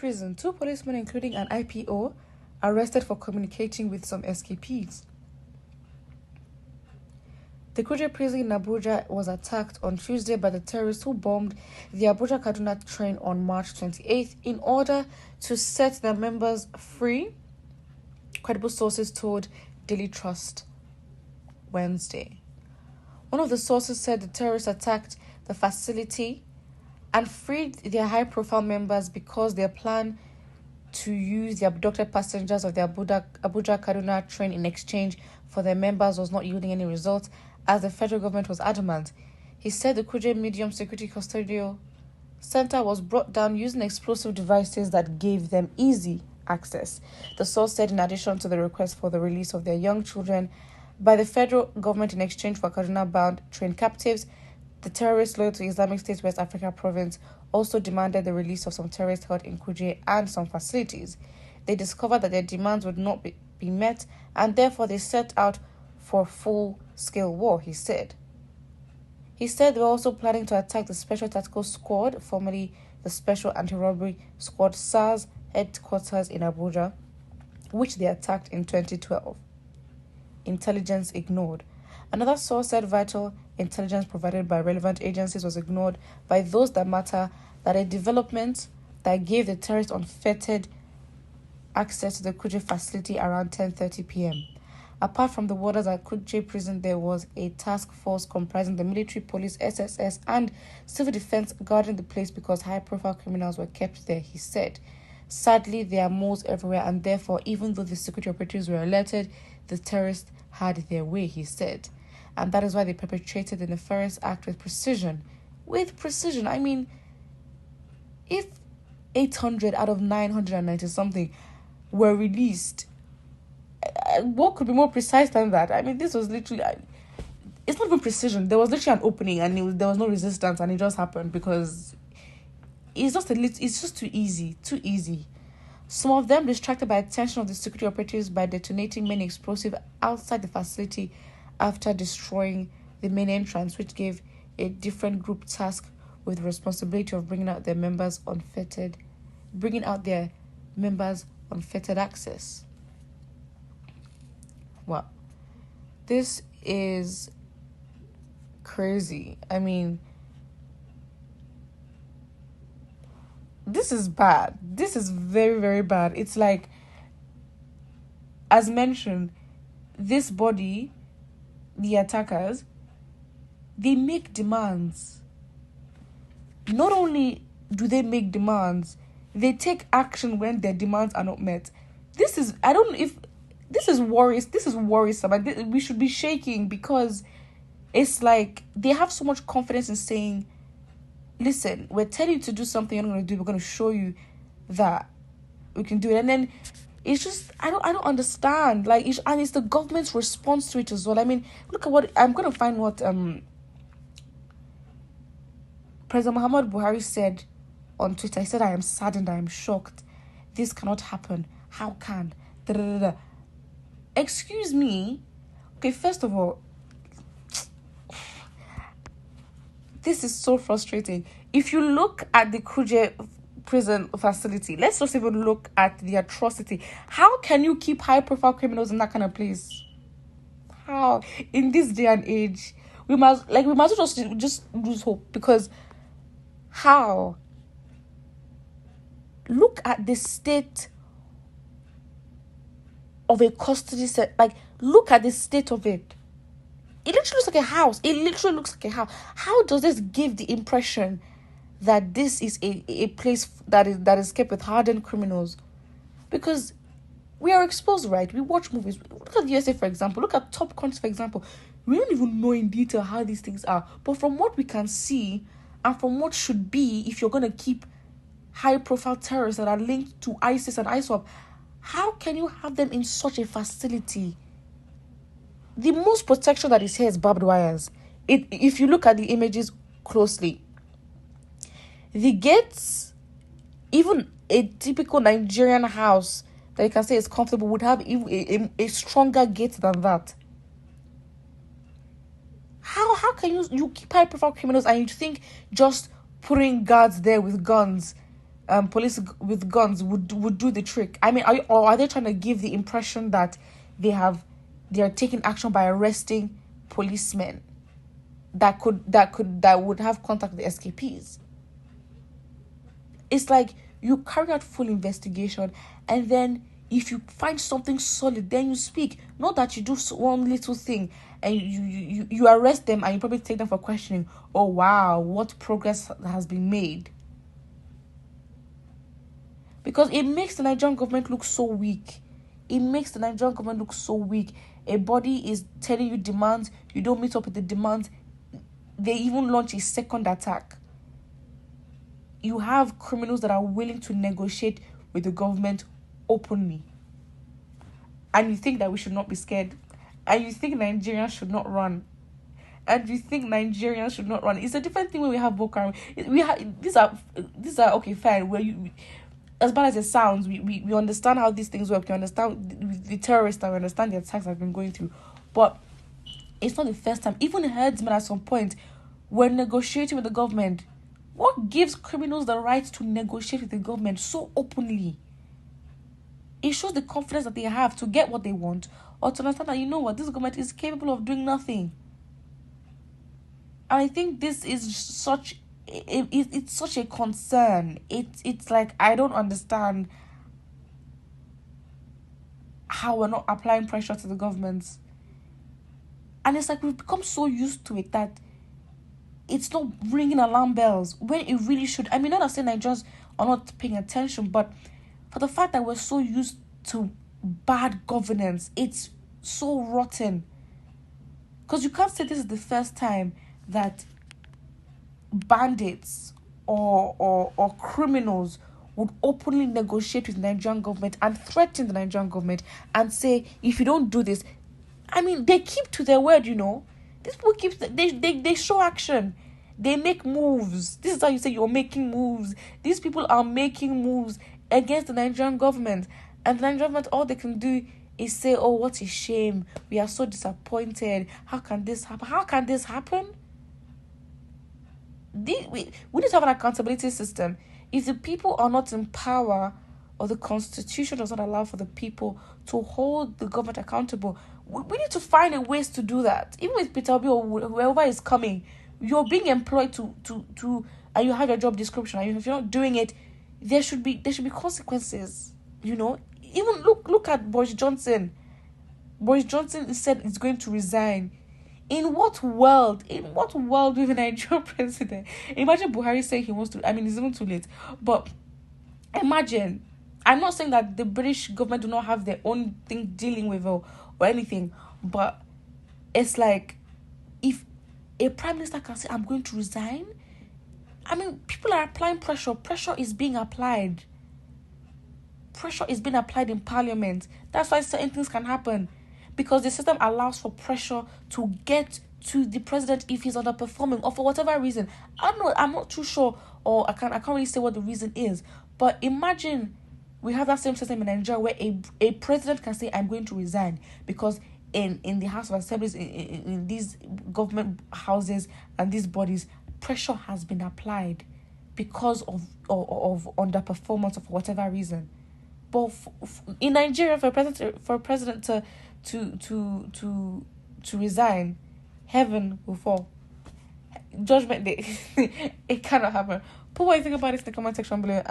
prison, 2 policemen, including an IPO, arrested for communicating with some escapees. The Kuje prison in Abuja was attacked on Tuesday by the terrorists who bombed the Abuja-Kaduna train on March 28th in order to set their members free, credible sources told Daily Trust Wednesday. One of the sources said the terrorists attacked the facility and freed their high-profile members because their plan to use the abducted passengers of the Abuja-Kaduna train in exchange for their members was not yielding any results, as the federal government was adamant. He said the Kuje Medium Security Custodial Center was brought down using explosive devices that gave them easy access. The source said in addition to the request for the release of their young children by the federal government in exchange for Kaduna-bound train captives, the terrorists loyal to Islamic State West Africa province also demanded the release of some terrorists held in Kuje and some facilities. They discovered that their demands would not be met, and therefore they set out for full-scale war, he said. He said they were also planning to attack the Special Tactical Squad, formerly the Special Anti-Robbery Squad SARS headquarters in Abuja, which they attacked in 2012. Intelligence ignored. Another source said vital intelligence provided by relevant agencies was ignored by those that matter, that a development that gave the terrorists unfettered access to the Kuje facility around 10:30 p.m. Apart from the warders at Kuje prison, there was a task force comprising the military, police, SSS, and civil defense guarding the place because high-profile criminals were kept there, he said. Sadly, there are moles everywhere, and therefore, even though the security operatives were alerted, the terrorists had their way, he said. And that is why they perpetrated the nefarious act with precision. With precision, I mean, if 800 out of 990-something were released, what could be more precise than that? I mean, this was literally... it's not even precision. There was literally an opening and there was no resistance, and it just happened because it's just too easy. Some of them distracted by attention of the security operatives by detonating many explosives outside the facility after destroying the main entrance, which gave a different group task with responsibility of bringing out their members unfettered access. Wow. This is crazy. I mean, this is bad. This is very, very bad. It's like, as mentioned, this body, the attackers, they make demands. Not only do they make demands, they take action when their demands are not met. This is worrisome. We should be shaking because it's like they have so much confidence in saying, listen, we're telling you to do something you're not going to do. We're going to show you that we can do it. And then it's just, I don't understand. Like, it's the government's response to it as well. I mean, look at what, I'm going to find what President Muhammad Buhari said on Twitter. He said, I am saddened, I am shocked. This cannot happen. How can? Excuse me. Okay, first of all, this is so frustrating. If you look at the Kuje prison facility, let's just even look at the atrocity. How can you keep high-profile criminals in that kind of place? How? In this day and age, we must just lose hope, because how? Look at the state of a custody set. Like, look at the state of it. It literally looks like a house. How does this give the impression that this is a place that is kept with hardened criminals? Because we are exposed, right? We watch movies. Look at the USA, for example. Look at top countries, for example. We don't even know in detail how these things are. But from what we can see, and from what should be, if you're going to keep high-profile terrorists that are linked to ISIS and ISWAP, how can you have them in such a facility? The most protection that is here is barbed wires. If you look at the images closely, the gates, even a typical Nigerian house that you can say is comfortable, would have a stronger gate than that. How can you keep high-profile criminals and you think just putting guards there with guns police with guns would do the trick. I mean, are they trying to give the impression that they are taking action by arresting policemen that would have contact with the escapees? It's like you carry out full investigation, and then if you find something solid, then you speak. Not that you do one little thing and you arrest them and you probably take them for questioning. Oh wow, what progress has been made? Because it makes the Nigerian government look so weak. It makes the Nigerian government look so weak. A body is telling you demands, you don't meet up with the demands. They even launch a second attack. You have criminals that are willing to negotiate with the government openly. And you think that we should not be scared. And you think Nigerians should not run. It's a different thing when we have Boko Haram. These are okay, fine. Where you, as bad as it sounds, we understand how these things work. We understand the terrorists, and we understand the attacks I've been going through. But it's not the first time. Even the herdsmen at some point were negotiating with the government. What gives criminals the right to negotiate with the government so openly? It shows the confidence that they have to get what they want, or to understand that, you know what, this government is capable of doing nothing. And I think this is it's such a concern. It's like, I don't understand how we're not applying pressure to the governments. And it's like we've become so used to it that it's not ringing alarm bells when it really should. I mean, not saying Nigerians are not paying attention, but for the fact that we're so used to bad governance, it's so rotten. Because you can't say this is the first time that bandits or criminals would openly negotiate with the Nigerian government and threaten the Nigerian government and say, if you don't do this, I mean, they keep to their word, you know. These people they show action. They make moves. This is how you say you're making moves. These people are making moves against the Nigerian government. And the Nigerian government, all they can do is say, oh, what a shame. We are so disappointed. How can this happen? How can this happen? We need to have an accountability system. If the people are not in power, or the constitution does not allow for the people to hold the government accountable, we need to find a ways to do that. Even with Peter Obi or whoever is coming, you're being employed to and you have your job description, and if you're not doing it, there should be consequences. You know, even look at Boris Johnson. Boris Johnson said he's going to resign. In what world with a Nigerian president? Imagine Buhari saying he wants to. I mean, it's even too late. But imagine. I'm not saying that the British government do not have their own thing dealing with or anything, but it's like, if a prime minister can say, I'm going to resign, I mean, people are applying pressure. Pressure is being applied. Pressure is being applied in parliament. That's why certain things can happen. Because the system allows for pressure to get to the president if he's underperforming or for whatever reason. I don't know. I'm not too sure, or I can't really say what the reason is. But imagine we have that same system in Nigeria where a president can say, I'm going to resign, because in the House of Assemblies, in these government houses and these bodies, pressure has been applied because of underperformance or for whatever reason. But in Nigeria, for a president to resign, heaven will fall. Judgment day. It cannot happen. Put what you think about it in the comment section below. And